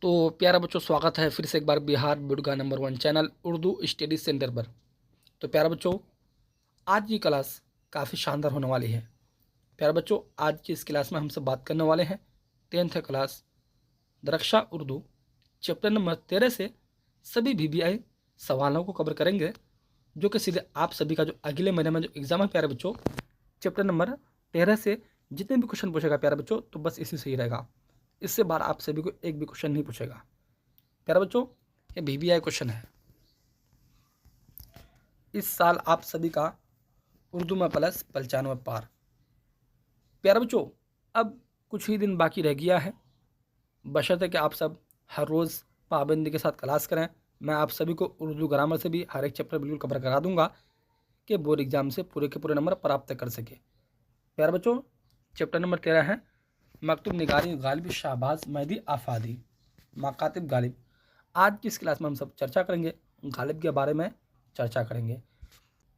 तो प्यारा बच्चों, स्वागत है फिर से एक बार बिहार बोर्ड का number 1 channel Urdu study centre पर। तो प्यारा बच्चों, आज की क्लास काफ़ी शानदार होने वाली है। प्यारा बच्चों, आज की इस क्लास में हम सब बात करने वाले हैं 10th क्लास दरक्षा उर्दू चैप्टर नंबर 13 से सभी VBI सवालों को कवर करेंगे, जो कि सीधे आप सभी का जो अगले महीने में जो एग्ज़ाम है प्यारे बच्चों, चैप्टर नंबर 13 से जितने भी क्वेश्चन पूछेगा प्यारे बच्चों, तो बस इसी से ही रहेगा। इससे बाहर आप सभी को एक भी क्वेश्चन नहीं पूछेगा। प्यारे बच्चों, ये VBI क्वेश्चन है। इस साल आप सभी का उर्दू में प्लस 95 पार। प्यारे बच्चों, अब कुछ ही दिन बाकी रह गया है, बशर्ते कि आप सब हर रोज़ पाबंदी के साथ क्लास करें। मैं आप सभी को उर्दू ग्रामर से भी हर एक चैप्टर बिल्कुल कवर करा दूंगा कि बोर्ड एग्जाम से पूरे के पूरे नंबर प्राप्त कर सके। प्यारे बच्चों, चैप्टर नंबर 13 है मकतूब निगारी गालिब शाहबाज मेहदी आफादी मकातिब गालिब। आज की इस क्लास में हम सब चर्चा करेंगे, गालिब के बारे में चर्चा करेंगे।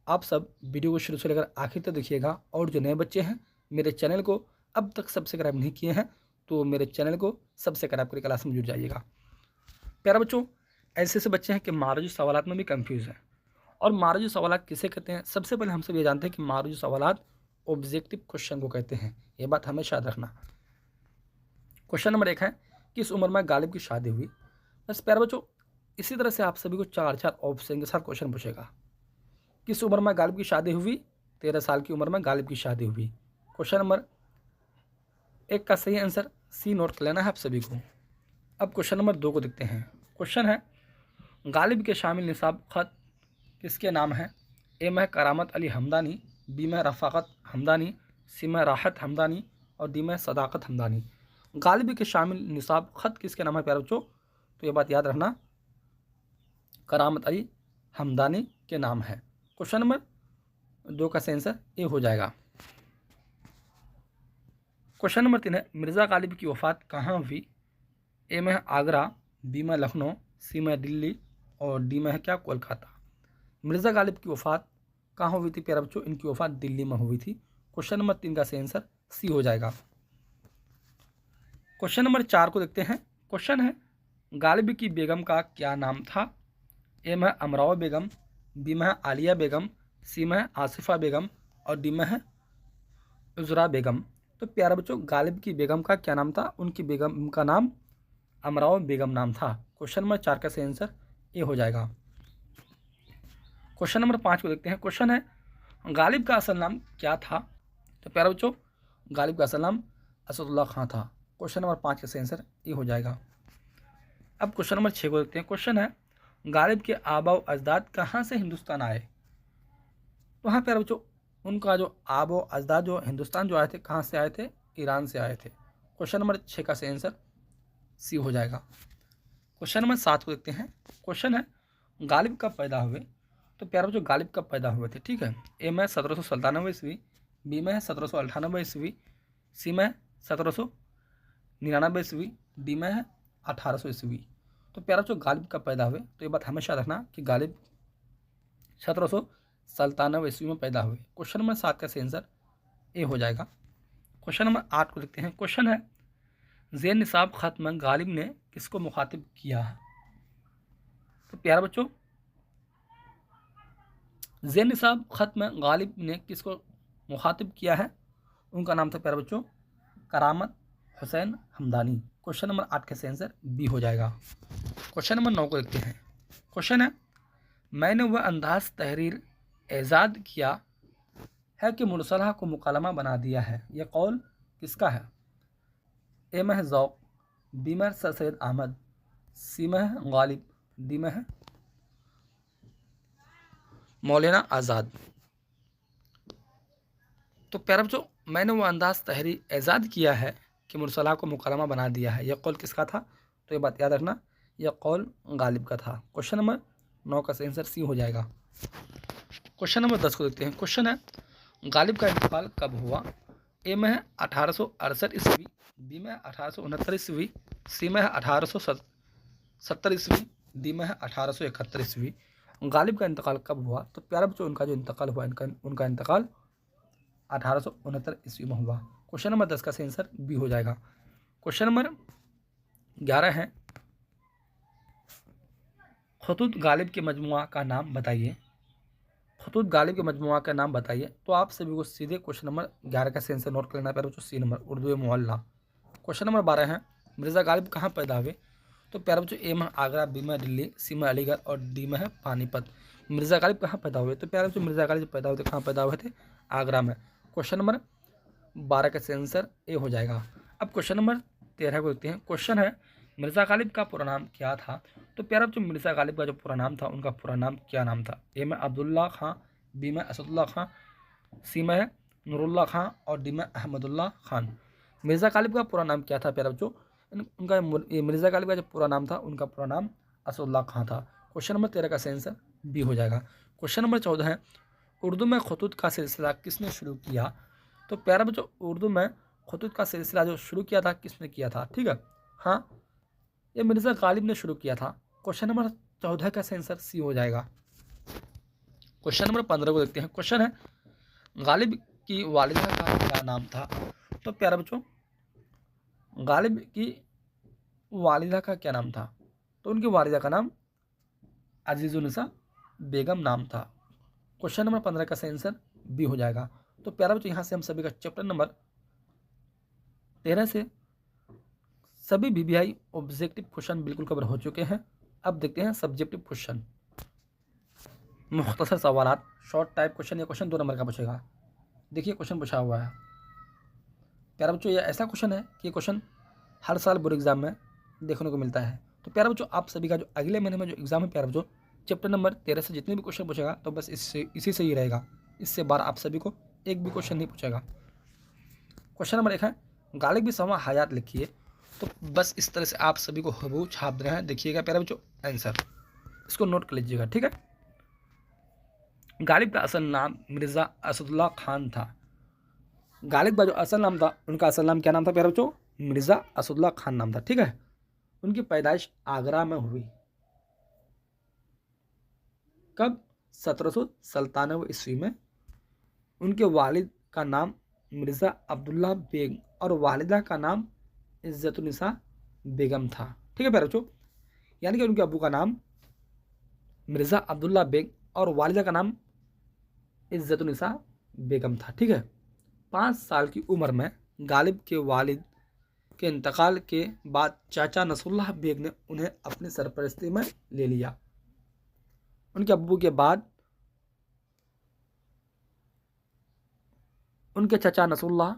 आप सब वीडियो को शुरू से लेकर आखिर तक देखिएगा, और जो नए बच्चे हैं मेरे चैनल को अब तक सब्सक्राइब नहीं किए हैं तो मेरे चैनल को सब्सक्राइब करके क्लास में जुड़ जाइएगा। प्यारा बच्चों, ऐसे ऐसे बच्चे हैं कि मारूजी सवालात में भी कंफ्यूज हैं। और मारूजी सवालात किसे कहते हैं? सबसे पहले हम सब ये जानते हैं कि मारूजी सवालात ऑब्जेक्टिव क्वेश्चन को कहते हैं। ये बात हमेशा याद रखना। क्वेश्चन नंबर 1 है, किस उम्र में गालिब की शादी हुई? बस प्यारे बच्चों, इसी तरह से आप सभी को 4 ऑप्शन के साथ क्वेश्चन पूछेगा। किस उम्र में गालिब की शादी हुई? 13 साल की उम्र में गालिब की शादी हुई। क्वेश्चन नंबर 1 का सही आंसर सी नोट कर लेना है आप सभी को। अब क्वेश्चन नंबर 2 को देखते हैं। क्वेश्चन है, गालिब के शामिल निसाब खत किसके नाम है? ए में करामत अली हमदानी, बी में रफ़ाकत हमदानी, सी में राहत हमदानी और डी में सदाकत हमदानी। गालिब के शामिल निसाब खत किसके नाम है प्यारे बच्चों? तो ये बात याद रखना, करामत अली हमदानी के नाम है। क्वेश्चन नंबर 2 का सही आंसर ए हो जाएगा। क्वेश्चन नंबर 3 है, मिर्ज़ा गालिब की वफ़ात कहाँ हुई? ए में है आगरा, बी में लखनऊ, सी में दिल्ली और डी में है क्या कोलकाता। मिर्ज़ा गालिब की वफ़ात कहाँ हुई थी प्यारे बच्चों? इनकी वफ़ात दिल्ली में हुई थी। क्वेश्चन नंबर 3 का सही आंसर सी हो जाएगा। क्वेश्चन नंबर 4 को देखते हैं। क्वेश्चन है, गालिब की बेगम का क्या नाम था? ए में अमराव बेगम, बी में आलिया बेगम, सी में आसिफा बेगम और डी में है उजरा बेगम। तो प्यारे बच्चों, गालिब की बेगम का क्या नाम था? उनकी बेगम का नाम अमराव बेगम नाम था। क्वेश्चन नंबर 4 का सही आंसर ए हो जाएगा। क्वेश्चन नंबर 5 को देखते हैं। क्वेश्चन है, गालिब का असल नाम क्या था? तो प्यारे बच्चों, गालिब का असल नाम असदुल्ला खां था। क्वेश्चन नंबर 5 का सही आंसर ए हो जाएगा। अब क्वेश्चन नंबर 6 को देखते हैं। क्वेश्चन है, गालिब के आबा व अजदाद कहाँ से हिंदुस्तान आए? तो हाँ प्यारे बच्चों, उनका जो आबा व अजदाद जो हिंदुस्तान जो आए थे, कहाँ से आए थे? ईरान से आए थे। क्वेश्चन नंबर 6 का सही आंसर सी हो जाएगा। क्वेश्चन नंबर 7 को देखते हैं। क्वेश्चन है, गालिब कब पैदा हुए? तो प्यारे बच्चों, गालिब कब पैदा हुए थे? ठीक है, ए में 1797 ईस्वी, बी में 1798 ईस्वी, सी में 1799 ईस्वी, डी में है 1800 ईस्वी। तो प्यारे बच्चों, गालिब कब पैदा हुए? तो ये बात हमेशा रखना कि गालिब 1797 ईस्वी में पैदा हुए। क्वेश्चन नंबर 7 का सही आंसर ए हो जाएगा। क्वेश्चन नंबर 8 को देखते हैं। क्वेश्चन है, ज़ेर निसाब खत में गालिब ने किसको मुखातिब किया है? तो प्यारे बच्चों, ज़ेर निसाब खत में गालिब ने किसको मुखातिब किया है? उनका नाम था प्यारे बच्चों करामत हुसैन हमदानी। क्वेश्चन नंबर 8 का सही आंसर बी हो जाएगा। क्वेश्चन नंबर 9 को देखते हैं। क्वेश्चन है, मैंने वह अंदाज तहरीर एजाद किया है कि मुरसलह को मुकालमा बना दिया है, यह कौल किसका है? ए में है ज़ौक़, बी में सर सैयद अहमद, सी में है गालिब, डी में है मौलाना आज़ाद। तो प्यारे बच्चों, मैंने वो अंदाज तहरीर एजाद किया है कि मुरसला को मुकालमा बना दिया है, यह कौल किसका था? तो ये बात याद रखना, यह कौल गालिब का था। क्वेश्चन नंबर 9 का सही आंसर सी हो जाएगा। क्वेश्चन नंबर 10 को देखते हैं। क्वेश्चन है, गालिब का इंतकाल कब हुआ? ए में है 1868 ईस्वी, बी में है 1869 ईस्वी, सी में है 1870 ईस्वी, डी में है 1871 ईस्वी। गालिब का इंतकाल कब हुआ? तो प्यारे बच्चों, उनका जो इंतकाल हुआ, उनका इंतकाल 1869 ईस्वी में हुआ। क्वेश्चन नंबर 10 का सही आंसर बी हो जाएगा। क्वेश्चन नंबर 11 है, खतूत गालिब के मजमुआ का नाम बताइए। खतूत गालिब के मजमुआ का नाम बताइए। तो आप सभी को सीधे क्वेश्चन नंबर 11 का सेंसर नोट कर लेना प्यारे बच्चों। सी नंबर उर्दू मोहल्ला। क्वेश्चन नंबर 12 है, मिर्ज़ा गालिब कहाँ पैदा हुए। तो प्यारे बच्चों ए में आगरा, बी में दिल्ली, सी में अलीगढ़ और डी में है पानीपत। मिर्ज़ा गालिब कहाँ पैदा हुए। तो प्यारे बच्चों मिर्ज़ा गालिब पैदा हुए थे कहाँ पैदा हुए थे, आगरा में। क्वेश्चन नंबर 12 का सेंसर ए हो जाएगा। अब क्वेश्चन नंबर 13 को देखते हैं। क्वेश्चन है, मिर्ज़ा गालिब का पूरा नाम क्या था। तो प्यारा बच्चों मिर्ज़ा गालिब का जो पूरा नाम था, उनका पूरा नाम क्या नाम था। ए में अब्दुल्ला खां, बी में असदुल्ला खां, सी में है नूरुल्लाह खां और डी में अहमदुल्ला खान। मिर्ज़ा गालिब का पूरा नाम क्या था प्यारा बच्चों। उनका मिर्ज़ा गालिब का जो पूरा नाम था, उनका पूरा नाम असदुल्ला खां था। क्वेश्चन नंबर 13 का सेंसर बी हो जाएगा। क्वेश्चन नंबर 14 है, उर्दू में खतूत का सिलसिला किसने शुरू किया। तो प्यारा बच्चों उर्दू में खतूत का सिलसिला जो शुरू किया था, किसने किया था। ठीक है, हाँ, ये मिर्ज़ा गालिब ने शुरू किया था। क्वेश्चन नंबर 14 का सेंसर सी हो जाएगा। क्वेश्चन नंबर 15 को देखते हैं। क्वेश्चन है, गालिब की वालिदा का क्या नाम था। तो प्यारा बच्चों गालिब की वालिदा का क्या नाम था। तो उनकी वालिदा का नाम अजीज़ुन्निसा बेगम नाम था। क्वेश्चन नंबर 15 का सेंसर बी हो जाएगा। तो प्यारा बच्चों यहाँ से हम सभी का चैप्टर नंबर 13 से सभी बीबीआई ऑब्जेक्टिव क्वेश्चन बिल्कुल कवर हो चुके हैं। अब देखते हैं सब्जेक्टिव क्वेश्चन, मुख्तसर सवालात, शॉर्ट टाइप क्वेश्चन। या क्वेश्चन 2 नंबर का पूछेगा। देखिए क्वेश्चन पूछा हुआ है प्यारा बच्चों, ये ऐसा क्वेश्चन है कि ये क्वेश्चन हर साल बोर्ड एग्जाम में देखने को मिलता है। तो प्यारा बच्चों आप सभी का जो अगले महीने में जो एग्जाम है प्यारा बच्चों, चैप्टर नंबर 13 से जितने भी क्वेश्चन पूछेगा तो बस इसी से ही रहेगा। इससे बार आप सभी को एक भी क्वेश्चन नहीं पूछेगा। क्वेश्चन नंबर 1 है, गालिब की समा हयात लिखिए। तो बस इस तरह से आप सभी को हबू छाप दे रहे हैं। देखिएगा प्यारा बच्चों आंसर, इसको नोट कर लीजिएगा। ठीक है, गालिब का असल नाम मिर्ज़ा असदुल्ला खान था। गालिब का जो असल नाम था, उनका असल नाम क्या नाम था प्यारे बच्चों, मिर्ज़ा असदुल्ला खान नाम था। ठीक है, उनकी पैदाइश आगरा में हुई। कब, 1797 ईस्वी में। उनके वालिद का नाम मिर्ज़ा अब्दुल्ला बेग और वालिदा का नाम इज़्ज़तुन्निसा बेगम था। ठीक है प्यारे बच्चों, यानी कि उनके अबू का नाम मिर्ज़ा अब्दुल्ला बेग और वालिदा का नाम इज़्ज़तुन्निसा बेगम था। ठीक है, 5 साल की उम्र में गालिब के वालिद के इंतकाल के बाद चाचा नसरुल्लाह बेग ने उन्हें अपनी सरपरस्ती में ले लिया। उनके अब्बू के बाद उनके चाचा नसरुल्लाह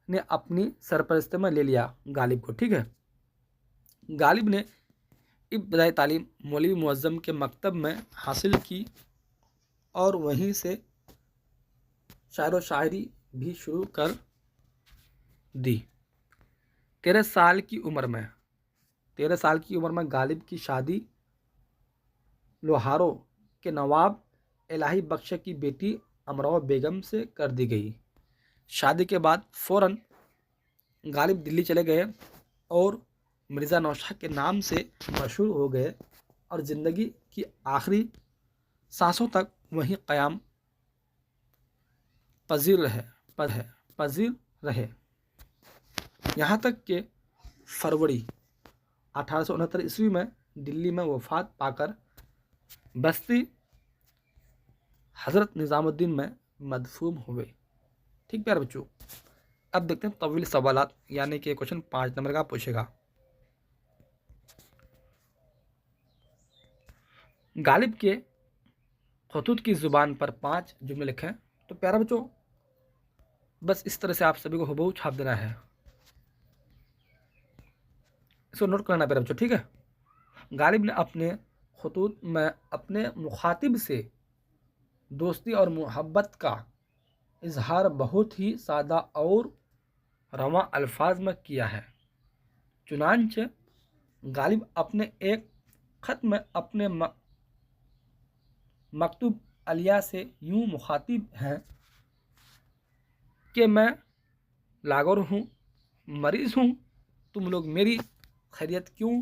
ने अपनी सरपरस्ती में ले लिया गालिब को। ठीक है, गालिब ने इब्तदाई तालीम मौलवी मुअज़्ज़म के मकतब में हासिल की और वहीं से शायर व शायरी भी शुरू कर दी। 13 साल की उम्र में गालिब की शादी लोहारो के नवाब इलाही बख्श की बेटी अमराव बेगम से कर दी गई। शादी के बाद फ़ौरन गालिब दिल्ली चले गए और मिर्ज़ा नौशाह के नाम से मशहूर हो गए और ज़िंदगी की आखिरी सांसों तक वहीं क़याम पजीर रहे। यहाँ तक कि फरवरी 1869 ईस्वी में दिल्ली में वफ़ात पाकर बस्ती हज़रत निज़ामुद्दीन में मदफून हुए। ठीक प्यारे बच्चों, अब देखते हैं तवील सवालात, यानी कि क्वेश्चन 5 नंबर का पूछेगा। गालिब के खतूत की ज़ुबान पर 5 जुमले लिखें। तो प्यारे बच्चों बस इस तरह से आप सभी को हुबहू छाप देना है, इसको नोट करना प्यारे बच्चों। ठीक है, गालिब ने अपने खतूत में अपने मुखातिब से दोस्ती और मोहब्बत का इजहार बहुत ही सादा और रवा अल्फाज में किया है। चुनांचे गालिब अपने एक ख़त में अपने मकतूब अलिया से यूँ मुखातिब हैं कि मैं लागोर हूँ, मरीज़ हूँ, तुम लोग मेरी खैरियत क्यों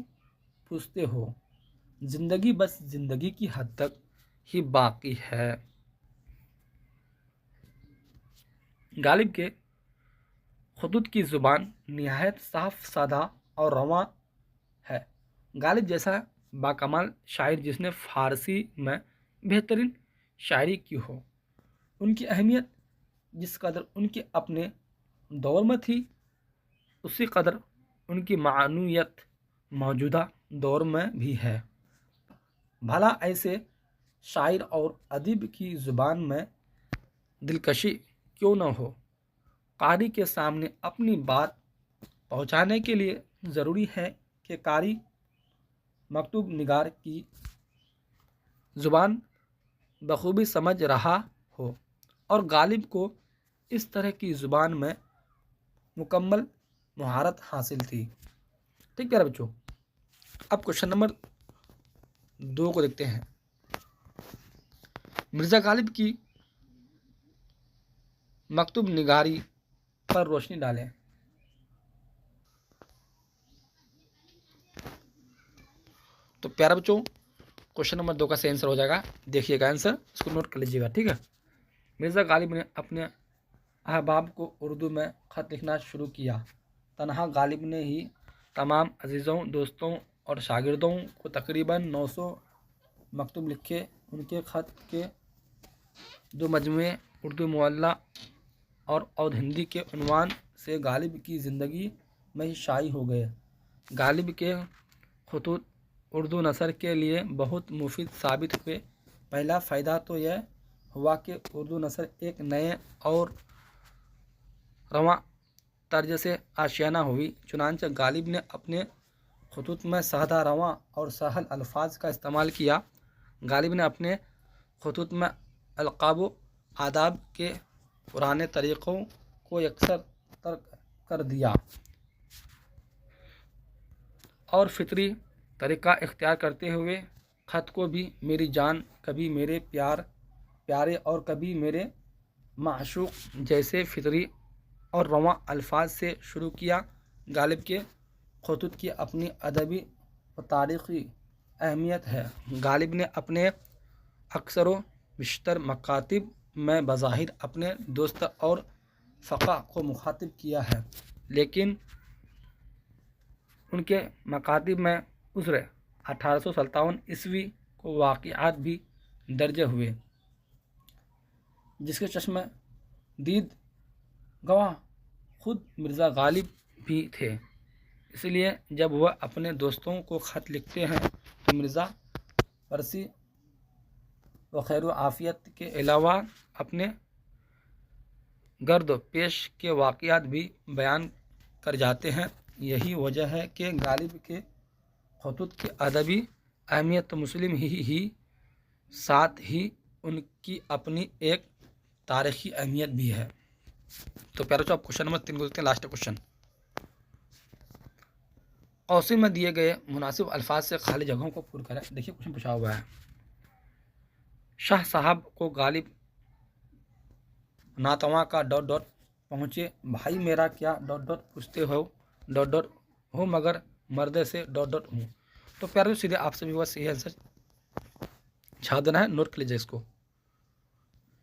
पूछते हो, ज़िंदगी बस ज़िंदगी की हद तक ही बाकी है। गालिब के खतूत की ज़ुबान निहायत साफ सादा और रवा है। गालिब जैसा बाकमाल शायर जिसने फ़ारसी में बेहतरीन शायरी की हो। उनकी अहमियत जिस कदर उनके अपने दौर में थी, उसी कदर उनकी मानूयत मौजूदा दौर में भी है। भला ऐसे शायर और अदीब की ज़ुबान में दिलकशी क्यों न हो। कारी के सामने अपनी बात पहुंचाने के लिए ज़रूरी है कि कारी मकतूब निगार की ज़ुबान बखूबी समझ रहा हो, और गालिब को इस तरह की ज़ुबान में मुकम्मल महारत हासिल थी। ठीक है बच्चों, अब क्वेश्चन नंबर 2 को देखते हैं। मिर्ज़ा गालिब की मकतूब निगारी पर रोशनी डालें। तो प्यारे बच्चों, क्वेश्चन नंबर 2 का सही आंसर हो जाएगा। देखिएगा आंसर, इसको नोट कर लीजिएगा। ठीक है, मिर्ज़ा गालिब ने अपने अहबाब को उर्दू में ख़त लिखना शुरू किया। तन्हा गालिब ने ही तमाम अजीज़ों, दोस्तों और शागिर्दों को तकरीबन 900 मकतूब लिखे। उनके ख़त के 2 मजमुए उर्दू मुअल्ला और औद हिंदी के उन्वान से गालिब की ज़िंदगी में ही शाई हो गए। गालिब के खतूत उर्दू नसर के लिए बहुत मुफीद साबित हुए। पहला फ़ायदा तो यह हुआ कि उर्दू नसर एक नए और रवां तर्ज से आशियाना हुई। चुनांचे गालिब ने अपने खतूत में सादा, रवां और सहल अल्फाज का इस्तेमाल किया। गालिब ने अपने खतूत में अलक़ाब व आदाब के पुराने तरीक़ों को यकसर तर्क कर दिया और फितरी तरीक़ा इख्तियार करते हुए ख़त को भी मेरी जान, कभी मेरे प्यारे और कभी मेरे माशूक़ जैसे फितरी और रवां अल्फाज से शुरू किया। गालिब के खतूत की अपनी अदबी व तारीख़ी अहमियत है। गालिब ने अपने अक्सर व बिश्तर मकातिब में बज़ाहिर अपने दोस्त और फ़क़ा को मुखातिब किया है, लेकिन उनके मकातिब में उसरे 1857 ईस्वी को वाक़िआत भी दर्ज हुए जिसके चश्मे दीद गवाह खुद मिर्ज़ा गालिब भी थे। इसलिए जब वह अपने दोस्तों को ख़त लिखते हैं तो मिर्ज़ा परसी व खैर व आफ़ियत के अलावा अपने गर्द पेश के वाक़िआत भी बयान कर जाते हैं। यही वजह है कि गालिब के खतूत की अदबी अहमियत मुस्लिम ही साथ ही उनकी अपनी एक तारीख़ी अहमियत भी है। तो प्यारे बच्चों, आप क्वेश्चन नंबर 3 को देखते हैं, लास्ट क्वेश्चन। कौसे में दिए गए मुनासिब अल्फाज से खाली जगहों को पूरा करें। देखिए क्वेश्चन पूछा हुआ है, शाह साहब को गालिब नातवा का डॉट डॉट पहुँचे, भाई मेरा क्या डॉट डॉट पूछते हो, डॉट डॉट हो मगर मर्द से डॉट डॉट हूँ। तो प्यारे सीधे आपसे भी बस यही आंसर छा देना है, नोट कर लीजिए इसको।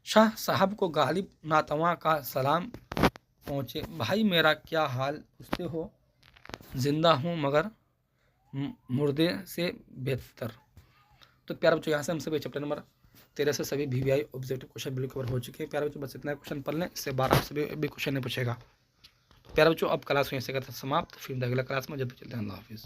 शाह साहब को गालिब नातवा का सलाम पहुँचे, भाई मेरा क्या हाल पूछते हो, जिंदा हूँ मगर मुर्दे से बेहतर। तो प्यारे बच्चों, यहाँ से हम सभी चैप्टर नंबर 13 से सभी VVI ऑब्जेक्टिव क्वेश्चन बिल्कुल कवर हो चुके हैं। प्यारे बच्चों, बस इतना क्वेश्चन पढ़ लें, इससे बार आपसे भी क्वेश्चन नहीं पूछेगा। तो प्यारे बच्चों, अब क्लास यहीं से समाप्त, फिर अगला क्लास में जब चलते हैं। अल्लाह हाफिज़।